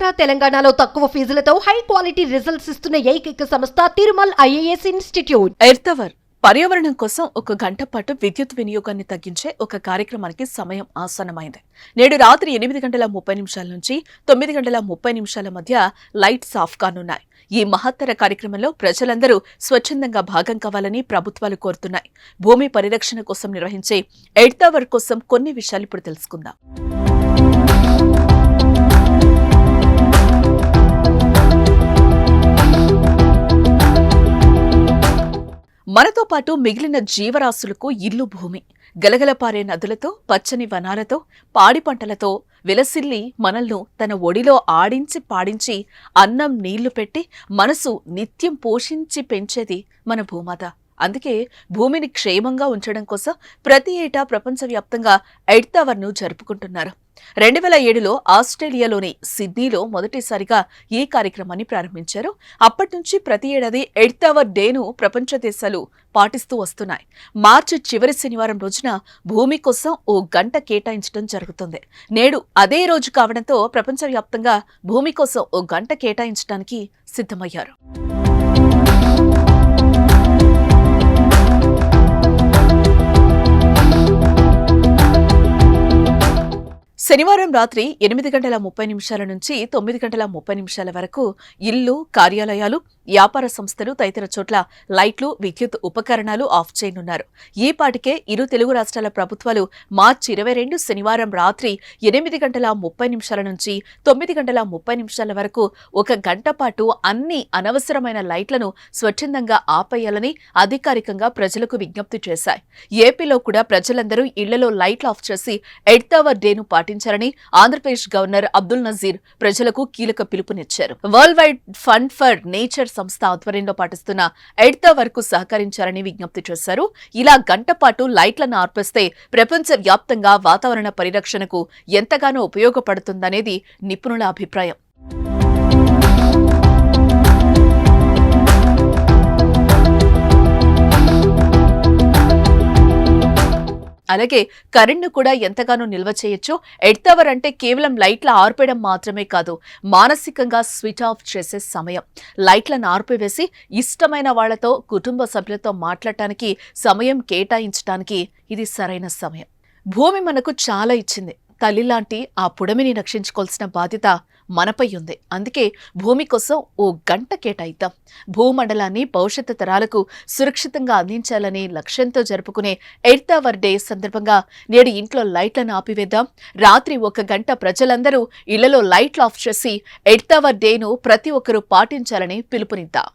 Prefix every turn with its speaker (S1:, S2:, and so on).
S1: ఆంధ్ర తెలంగాణలో తక్కువ ఫీజులతో high quality results ఇస్తున్న ఏకైక సంస్థ తిరుమల్ ఐఏఎస్ ఇన్స్టిట్యూట్.
S2: ఎర్తవర్ పర్యావరణం కోసం 1 గంట పాటు విద్యుత్ వినియోగాన్ని తగ్గించే ఒక కార్యక్రమానికి సమయం ఆసన్నమైంది. నేడు రాత్రి 8:30 నుంచి 9:30 మధ్య లైట్స్ ఆఫ్ కానున్నాయి. ఈ మహత్తర కార్యక్రమంలో ప్రజలందరూ స్వచ్ఛందంగా భాగం కావాలని ప్రభుత్వాలు కోరుతున్నాయి. భూమి పరిరక్షణ కోసం నిర్వహించే ఎర్తవర్ కోసం కొన్ని విషయాలు ఇప్పుడు తెలుసుకుందాం. మనతో పాటు మిగిలిన జీవరాశులకు ఇల్లు భూమి. గలగలపారే నదులతో, పచ్చని వనాలతో, పాడి పంటలతో విలసిల్లి మనల్ని తన ఒడిలో ఆడించి పాడించి అన్నం నీళ్లు పెట్టి మనసు నిత్యం పోషించి పెంచేది మన భూమాత. అందుకే భూమిని క్షేమంగా ఉంచడం కోసం ప్రతి ఏటా ప్రపంచవ్యాప్తంగా ఎర్తవర్ను జరుపుకుంటున్నారు. 2007లో ఆస్ట్రేలియాలోని సిడ్నీలో మొదటిసారిగా ఈ కార్యక్రమాన్ని ప్రారంభించారు. అప్పటి నుంచి ప్రతి ఏడాది ఎర్తవర్ డేను ప్రపంచ దేశాలు పాటిస్తూ వస్తున్నాయి. మార్చి చివరి శనివారం రోజున భూమి కోసం 1 గంట కేటాయించడం జరుగుతుంది. నేడు అదే రోజు కావడంతో ప్రపంచవ్యాప్తంగా భూమి కోసం 1 గంట కేటాయించడానికి సిద్ధమయ్యారు. శనివారం రాత్రి 8:30 నుంచి 9:30 వరకు ఇల్లు, కార్యాలయాలు, వ్యాపార సంస్థలు తదితర చోట్ల లైట్లు, విద్యుత్ ఉపకరణాలు ఆఫ్ చేయనున్నారు. ఈ పాటికే ఇరు తెలుగు రాష్ట్రాల ప్రభుత్వాలు మార్చి 22 శనివారం రాత్రి 8:30 నుంచి 9:30 వరకు 1 గంట పాటు అన్ని అనవసరమైన లైట్లను స్వచ్ఛందంగా ఆపేయాలని అధికారికంగా ప్రజలకు విజ్ఞప్తి చేశాయి. ఏపీలో కూడా ప్రజలందరూ ఇళ్లలో లైట్లు ఆఫ్ చేసి ఎర్తవర్ డేను పాటించాలని ఆంధ్రప్రదేశ్ గవర్నర్ అబ్దుల్ నజీర్ ప్రజలకు కీలక పిలుపునిచ్చారు. World wide fund for nature సంస్థ ఆధ్వర్యంలో పాటిస్తున్న ఎర్తవర్ కు సహకరించాలని విజ్ఞప్తి చేశారు. ఇలా గంట పాటు లైట్లను ఆర్పేస్తే ప్రపంచ వ్యాప్తంగా వాతావరణ పరిరక్షణకు ఎంతగానో ఉపయోగపడుతుందనేది నిపుణుల అభిప్రాయం. అలాగే కరెంట్ను కూడా ఎంతగానో నిల్వ చేయొచ్చు. ఎర్తవర్ అంటే కేవలం లైట్ల ఆర్పేయడం మాత్రమే కాదు, మానసికంగా స్విచ్ ఆఫ్ చేసే సమయం. లైట్లను ఆర్పివేసి ఇష్టమైన వాళ్లతో, కుటుంబ సభ్యులతో మాట్లాడటానికి సమయం కేటాయించడానికి ఇది సరైన సమయం. భూమి మనకు చాలా ఇచ్చింది. తల్లి లాంటి ఆ పుడమిని రక్షించుకోవాల్సిన బాధ్యత మనపై ఉంది. అందుకే భూమి కోసం 1 గంట కేటాయిద్దాం. భూమండలాన్ని భవిష్యత్తు తరాలకు సురక్షితంగా అందించాలనే లక్ష్యంతో జరుపుకునే ఎర్తవర్ డే సందర్భంగా నేడు ఇంట్లో లైట్లను ఆపివేద్దాం. రాత్రి 1 గంట ప్రజలందరూ ఇళ్లలో లైట్లు ఆఫ్ చేసి ఎర్తవర్ డేను ప్రతి ఒక్కరూ పాటించాలని పిలుపునిద్దాం.